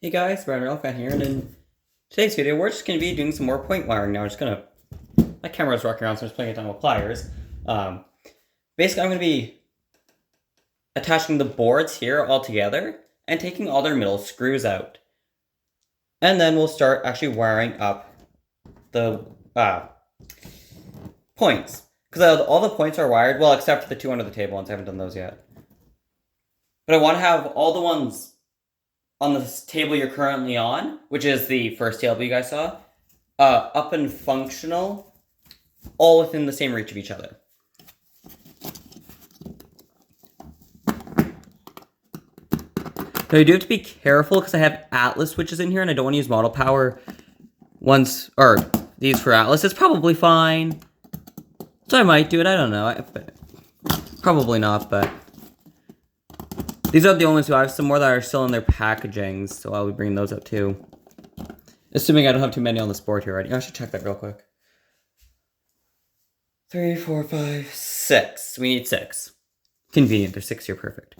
Hey guys, Brian Relfan here, and in today's video, we're just going to be doing some more point wiring now. My camera's rocking around, so I'm just playing it down with pliers. Basically, I'm going to be attaching the boards here all together and taking all their middle screws out. And then we'll start actually wiring up the points. Because all the points are wired, well, except for the two under the table ones. I haven't done those yet. But I want to have all the ones on the table you're currently on, which is the first table you guys saw, up and functional, all within the same reach of each other. Now you do have to be careful because I have Atlas switches in here and I don't want to use model power ones, or these for Atlas. It's probably fine. So I might do it, I don't know. Probably not, but these are the only two. I have some more that are still in their packagings, so I'll be bringing those up too. Assuming I don't have too many on this board here already. I should check that real quick. 3, 4, 5, 6. We need 6. Convenient, there's 6 here, perfect.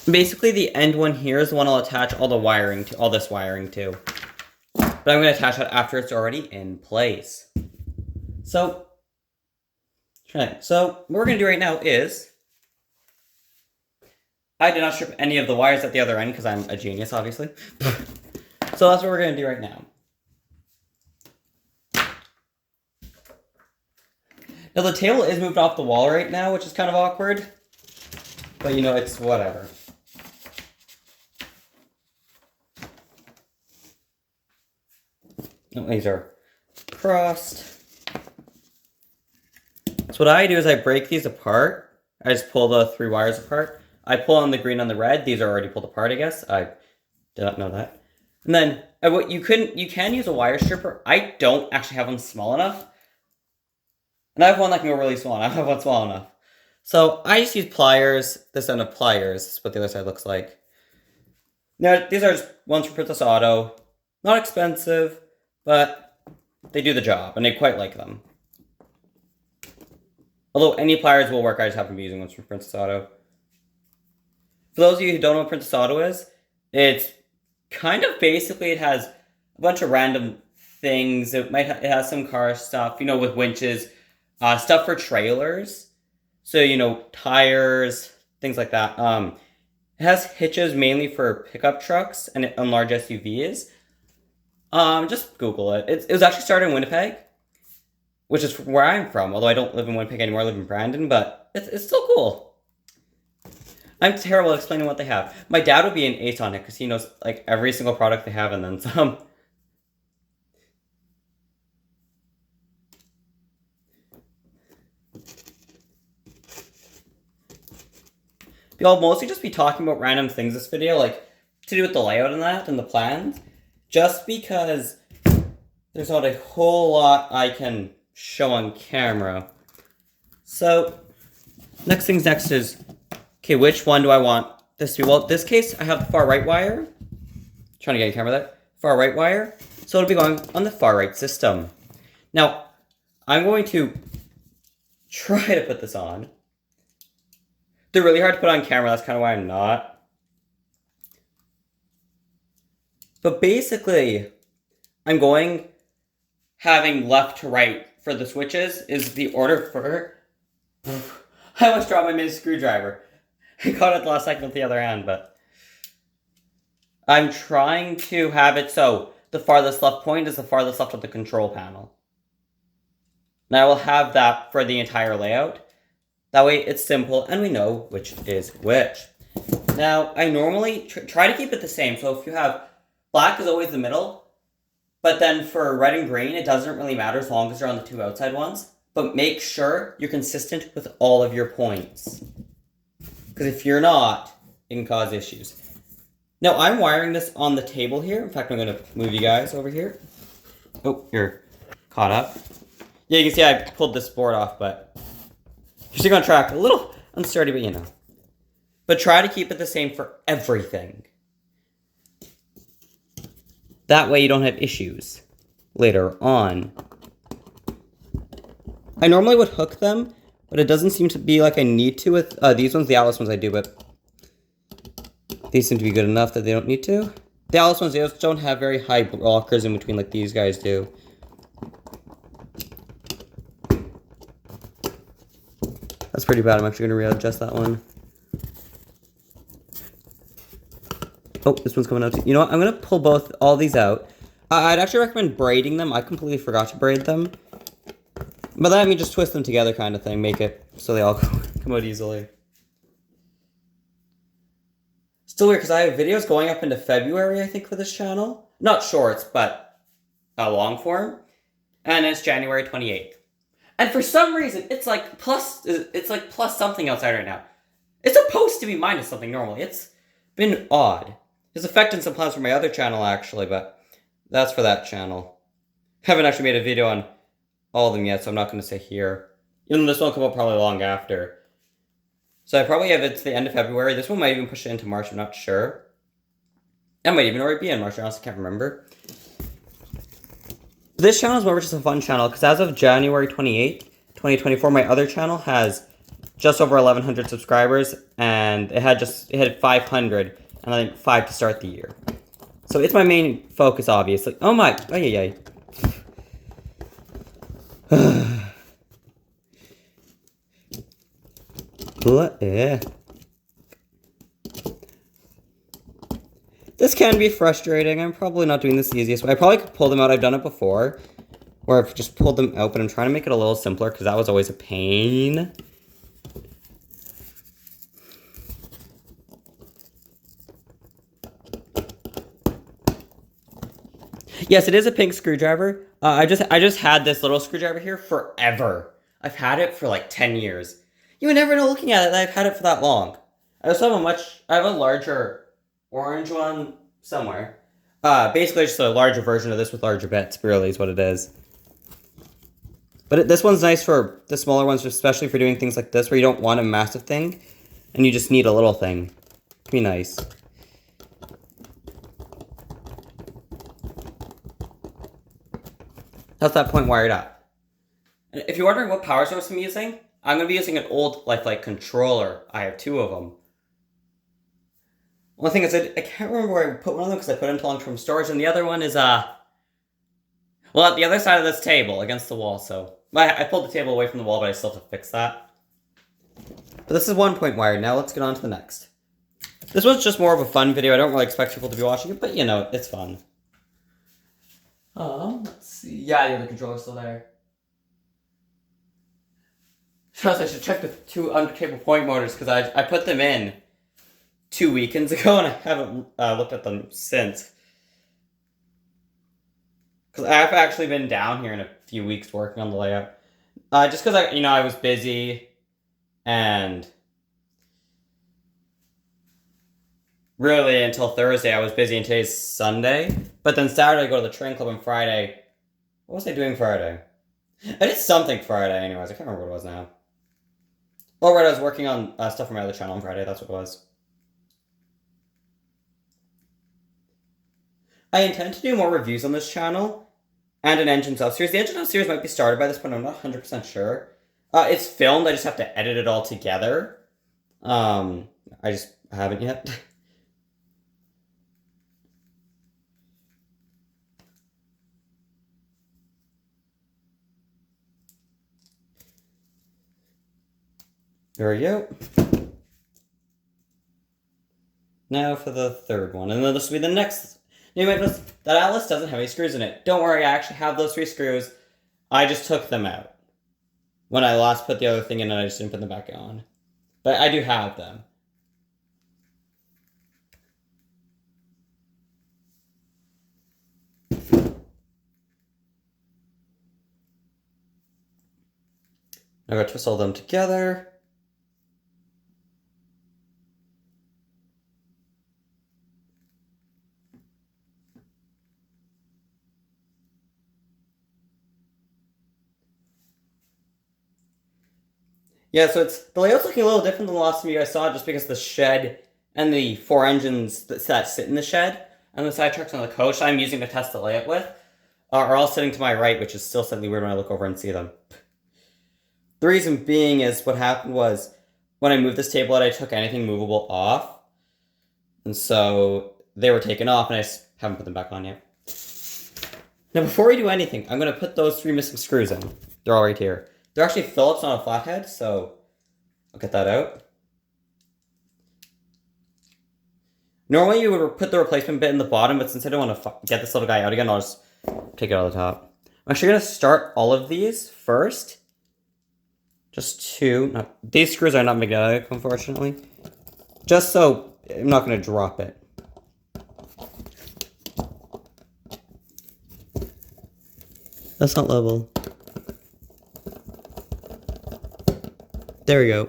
Basically, the end one here is the one I'll attach all the wiring to, all this wiring to. But I'm going to attach that after it's already in place. So what we're going to do right now is, I did not strip any of the wires at the other end because I'm a genius, obviously. So that's what we're going to do right now. Now the table is moved off the wall right now, which is kind of awkward. But you know, it's whatever. Oh, these are crossed. So what I do is I break these apart. I just pull the 3 wires apart. I pull on the green and the red. These are already pulled apart, I guess. I did not know that. And then what you can use a wire stripper. I don't actually have one small enough. And I have one that can go really small, and I have one small enough. So I just use pliers, this end of pliers. This is what the other side looks like. Now, these are just ones from Princess Auto. Not expensive, but they do the job, and I quite like them. Although any pliers will work, I just happen to be using ones from Princess Auto. For those of you who don't know what Princess Auto is, it's kind of basically, it has a bunch of random things. It has some car stuff, you know, with winches, stuff for trailers. So, you know, tires, things like that. It has hitches mainly for pickup trucks and large SUVs. Just Google it. It was actually started in Winnipeg, which is where I'm from. Although I don't live in Winnipeg anymore, I live in Brandon, but it's still cool. I'm terrible at explaining what they have. My dad would be an ace on it because he knows like every single product they have and then some. I'll mostly just be talking about random things this video, like to do with the layout and that and the plans, just because there's not a whole lot I can show on camera. So next things next is, okay, which one do I want this to be? Well, in this case, I have the far right wire. Trying to get a camera there. Far right wire. So it'll be going on the far right system. Now, I'm going to try to put this on. They're really hard to put on camera, that's kind of why I'm not. But basically, I'm going, having left to right for the switches is the order for... I almost dropped my mini screwdriver. I caught it at the last second with the other hand, but... I'm trying to have it so the farthest left point is the farthest left of the control panel. And I will have that for the entire layout. That way it's simple and we know which is which. Now, I normally try to keep it the same. So if you have black is always the middle, but then for red and green, it doesn't really matter as long as they're on the 2 outside ones. But make sure you're consistent with all of your points. Because if you're not, it can cause issues. Now, I'm wiring this on the table here. In fact, I'm going to move you guys over here. Oh, you're caught up. Yeah, you can see I pulled this board off, but you're still on track. A little unsturdy, but you know. But try to keep it the same for everything. That way you don't have issues later on. I normally would hook them, but it doesn't seem to be like I need to with these ones. The Atlas ones I do, but these seem to be good enough that they don't need to. The Atlas ones, they just don't have very high blockers in between like these guys do. That's pretty bad. I'm actually going to readjust that one. Oh, this one's coming out too. You know what? I'm going to pull all these out. I'd actually recommend braiding them. I completely forgot to braid them. But then I mean just twist them together kind of thing. Make it so they all come out easily. Still weird because I have videos going up into February, I think, for this channel. Not shorts, but long form. And it's January 28th. And for some reason, it's like plus something outside right now. It's supposed to be minus something normally. It's been odd. It's affecting some plans for my other channel, actually, but that's for that channel. Haven't actually made a video on all of them yet, so I'm not going to say here. Even though this one will come up probably long after. So I probably have it to the end of February. This one might even push it into March, I'm not sure. It might even already be in March, I honestly can't remember. This channel is more just a fun channel, because as of January 28th, 2024, my other channel has just over 1,100 subscribers, and it had 500, and I think 5 to start the year. So it's my main focus, obviously. Oh my, ay. This can be frustrating. I'm probably not doing this the easiest way. I probably could pull them out. I've done it before, where I've just pulled them out, but I'm trying to make it a little simpler because that was always a pain. Yes, it is a pink screwdriver. I just had this little screwdriver here forever. I've had it for like 10 years. You would never know looking at it that I've had it for that long. I also have a larger orange one somewhere. Basically just a larger version of this with larger bits, really is what it is. But this one's nice for the smaller ones, especially for doing things like this where you don't want a massive thing and you just need a little thing. It'd be nice. How's that point wired up? And if you're wondering what power source I'm using, I'm going to be using an old Lifelike controller. I have 2 of them. One thing is, I can't remember where I put one of them because I put it into long-term storage, and the other one is, well, at the other side of this table, against the wall, so... I pulled the table away from the wall, but I still have to fix that. But this is 1 point wired. Now let's get on to the next. This one's just more of a fun video. I don't really expect people to be watching it, but, you know, it's fun. Let's see. Yeah, the other controller's still there. Trust, I should check the 2 under-cable point motors, because I put them in 2 weekends ago, and I haven't looked at them since. Because I've actually been down here in a few weeks working on the layout. Just because I was busy, and really until Thursday I was busy, and today's Sunday. But then Saturday I go to the train club, and Friday, what was I doing Friday? I did something Friday anyways, I can't remember what it was now. Oh right, I was working on stuff for my other channel on Friday, that's what it was. I intend to do more reviews on this channel, and an Engine Up series. The Engine Up series might be started by this point, I'm not 100% sure. It's filmed, I just have to edit it all together. I just haven't yet. There we go. Now for the third one, and then this will be the next. You might notice that Atlas doesn't have any screws in it. Don't worry, I actually have those 3 screws. I just took them out when I last put the other thing in, and I just didn't put them back on. But I do have them. Now I'm going to twist all them together. Yeah, so the layout's looking a little different than the last video I saw, just because the shed and the 4 engines that sit in the shed and the sidetracks on the coach I'm using to test the layout with are all sitting to my right, which is still slightly weird when I look over and see them. The reason being is what happened was when I moved this table out, I took anything movable off. And so they were taken off, and I just haven't put them back on yet. Now, before we do anything, I'm going to put those 3 missing screws in. They're all right here. They're actually Phillips, not a flathead, so I'll get that out. Normally, you would put the replacement bit in the bottom, but since I don't want to get this little guy out again, I'll just take it out of the top. I'm actually going to start all of these first. Just 2. No, these screws are not magnetic, unfortunately. Just so I'm not going to drop it. That's not level. There we go.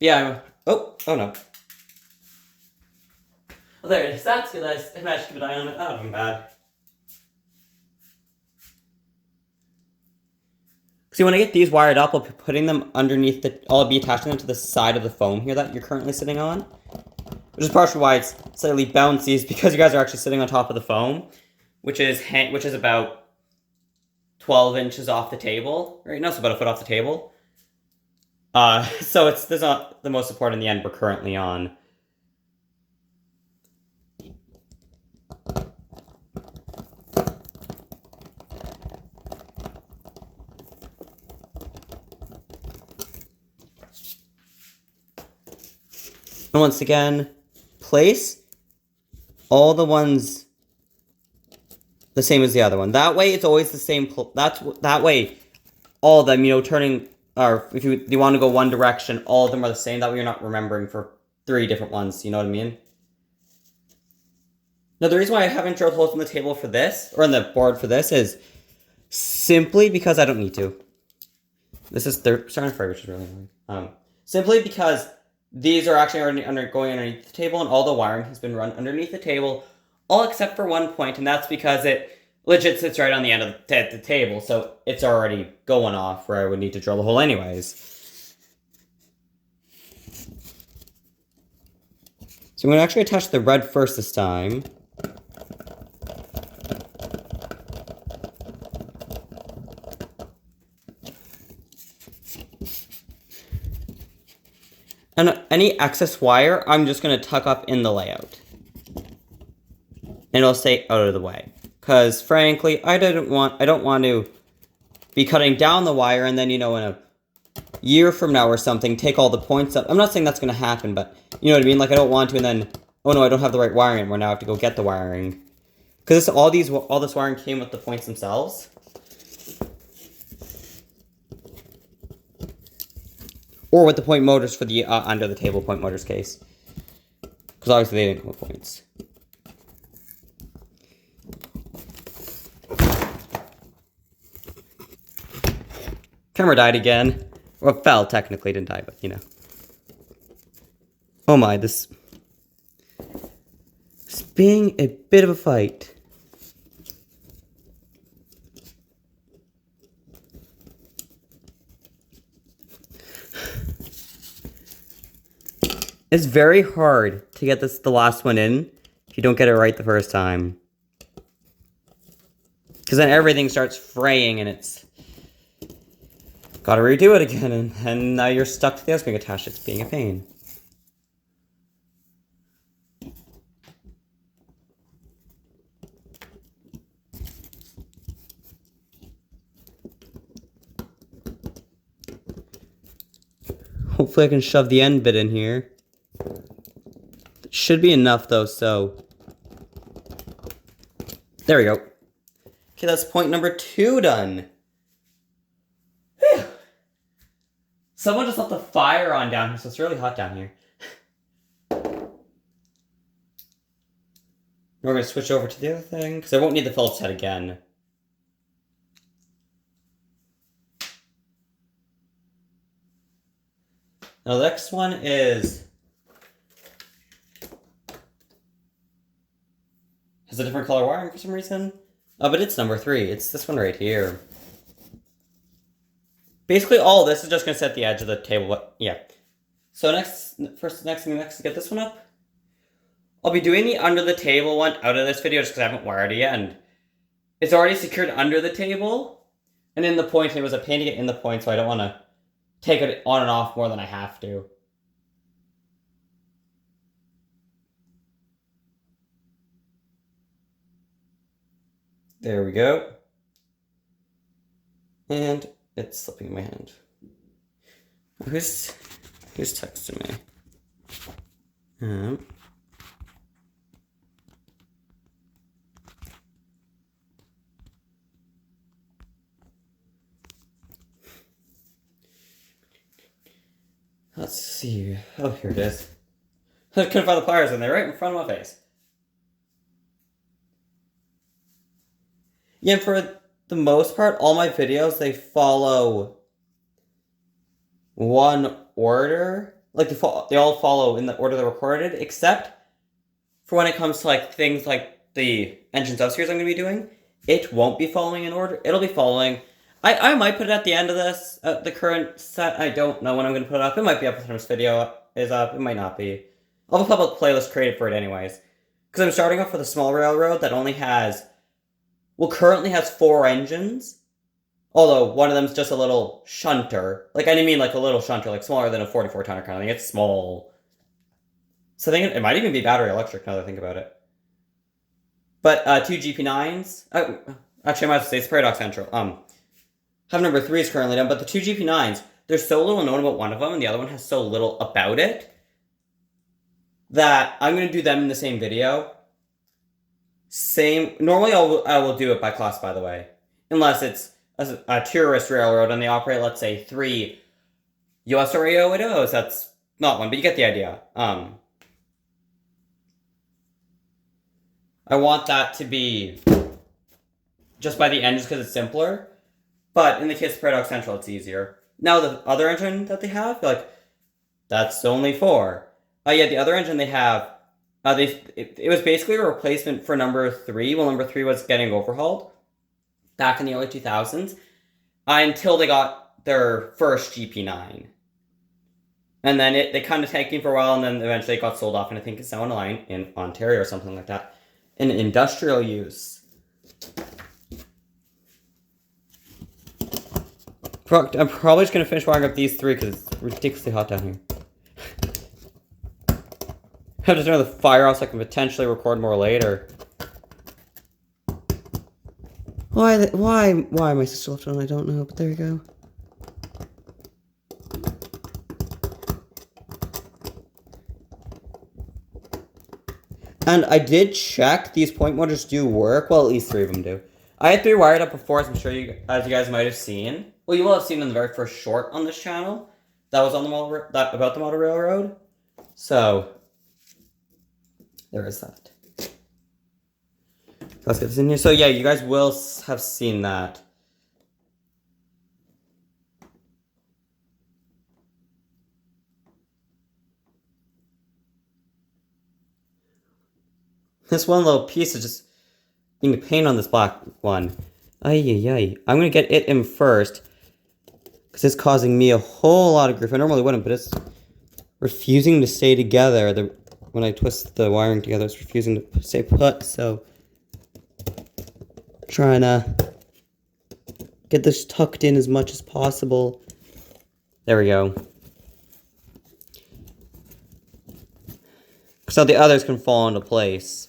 Yeah, oh no. Well, there it is. That's good. I managed to keep an eye on it. That wasn't bad. See, when I get these wired up, I'll be putting them underneath I'll be attaching them to the side of the foam here that you're currently sitting on. Which is partially why it's slightly bouncy, is because you guys are actually sitting on top of the foam, which is about 12 inches off the table. Right now, it's about a foot off the table. So there's not the most support in the end we're currently on. And once again, place all the ones the same as the other one. That way, it's always the same. That way, all of them, turning, or if you want to go one direction, all of them are the same. That way, you're not remembering for 3 different ones. You know what I mean? Now, the reason why I haven't drilled holes in the table for this, or in the board for this, is simply because I don't need to. They're starting to fray, which is really annoying. Simply because these are actually already going underneath the table, and all the wiring has been run underneath the table, all except for one point, and that's because it legit sits right on the end of the table, so it's already going off where I would need to drill the hole anyways. So I'm going to actually attach the red first this time. And any excess wire, I'm just going to tuck up in the layout. And it'll stay out of the way. Because, frankly, I don't want to be cutting down the wire and then, in a year from now or something, take all the points up. I'm not saying that's going to happen, but you know what I mean? Like, I don't want to, and then, oh no, I don't have the right wiring anymore, now I have to go get the wiring. Because all this wiring came with the points themselves. Or with the point motors for the under the table point motors case. Because obviously they didn't come with points. Camera died again. Well, fell technically, didn't die, but Oh my, this is being a bit of a fight. It's very hard to get the last one in if you don't get it right the first time. Because then everything starts fraying and it's gotta redo it again, and now you're stuck to the S-being attached. It's being a pain. Hopefully I can shove the end bit in here. It should be enough though, so there we go. Okay, that's point number 2 done. Whew. Someone just left the fire on down here, so it's really hot down here. We're going to switch over to the other thing, because I won't need the Phillips head again. Now the next one has a different color wiring for some reason. Oh, but it's number 3. It's this one right here. Basically, all this is just going to set the edge of the table, but yeah. So next thing to get this one up. I'll be doing the under the table one out of this video just because I haven't wired it yet, and it's already secured under the table, and in the point, it was a pain to get in the point, so I don't want to take it on and off more than I have to. There we go. And it's slipping in my hand. Who's texting me? Let's see. Oh, here it is. I couldn't find the pliers, and they're right in front of my face. Yeah, for the most part, all my videos, they follow one order. Like, they all follow in the order they're recorded, except for when it comes to, like, things like the engine subseries I'm going to be doing. It won't be following in order. It'll be following... I might put it at the end of this, the current set. I don't know when I'm going to put it up. It might be up when this video is up. It might not be. I'll have a public playlist created for it anyways. Because I'm starting off with a small railroad that only has... Well, currently has 4 engines. Although, one of them's just a little shunter. Like, I mean like a little shunter, like smaller than a 44-tonner kind of thing. It's small. So I think it might even be battery electric now that I think about it. But, 2 GP9s. Actually, I might have to say it's Paradox Central. Have number 3s currently done, but the 2 GP9s, there's so little known about one of them, and the other one has so little about it, that I'm going to do them in the same video. Normally I will do it by class, by the way. Unless it's a tourist railroad, and they operate, let's say, 3 US RAOs. That's not one, but you get the idea. I want that to be just by the engines because it's simpler. But in the case of Paradox Central, it's easier. Now, the other engine that they have, like, that's only 4. Yeah, the other engine they have, it was basically a replacement for number 3, while number 3 was getting overhauled back in the early 2000s, until they got their first GP9. And then they kind of tanked for a while, and then eventually it got sold off, and I think it's now on a line in Ontario or something like that, in industrial use. I'm probably just going to finish wiring up these 3 because it's ridiculously hot down here. I have to turn the fire off so I can potentially record more later. Why my sister left it on, I don't know, but there you go. And I did check, these point motors do work. Well, at least 3 of them do. I had 3 wired up before, as I'm sure as you guys might have seen. Well, you will have seen in the very first short on this channel. That was on about the model railroad. So, there is that. Let's get this in here. So yeah, you guys will have seen that. This one little piece is just being paint on this black one. Ay. I'm gonna get it in first, because it's causing me a whole lot of grief. I normally wouldn't, but it's refusing to stay together. When I twist the wiring together, it's refusing to stay put, so... Trying to get this tucked in as much as possible. There we go. So the others can fall into place.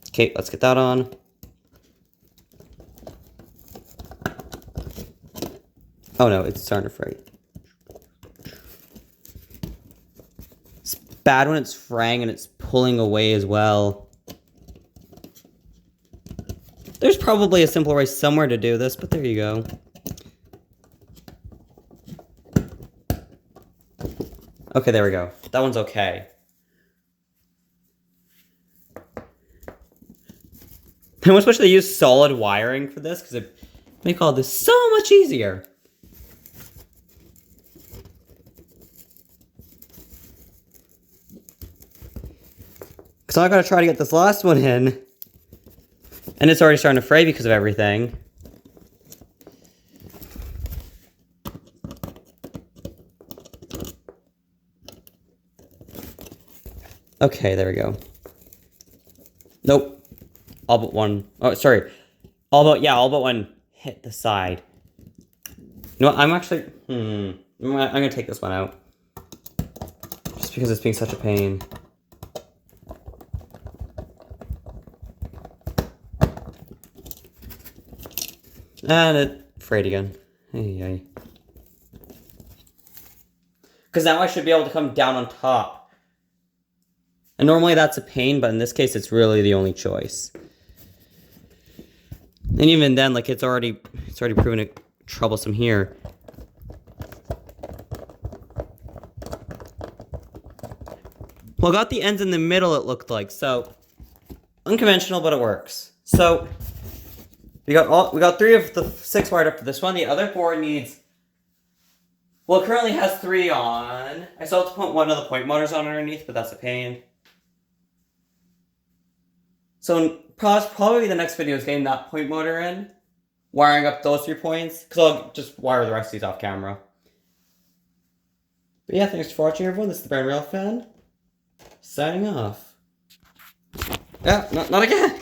Okay, let's get that on. Oh no, it's starting to fray. It's bad when it's fraying and it's pulling away as well. There's probably a simpler way somewhere to do this, but there you go. Okay, there we go. That one's okay. I almost wish they used solid wiring for this, because it make all this so much easier. So I gotta try to get this last one in. And it's already starting to fray because of everything. Okay, there we go. Nope. all but one. Oh, sorry. All but one hit the side. You know what? I'm actually. I'm gonna take this one out. Just because it's being such a pain. And it frayed again. Hey. Because now I should be able to come down on top. And normally that's a pain, but in this case it's really the only choice. And even then, like it's already proven it troublesome here. Well, I got the ends in the middle, it looked like, so unconventional, but it works. So we got 3 of the 6 wired up for this one. The other 4 needs. Well, it currently has 3 on. I still have to put one of the point motors on underneath, but that's a pain. So probably the next video is getting that point motor in, wiring up those 3 points, because I'll just wire the rest of these off camera. But yeah, thanks for watching, everyone. This is the Brand Rail Fan, signing off. Yeah, not again.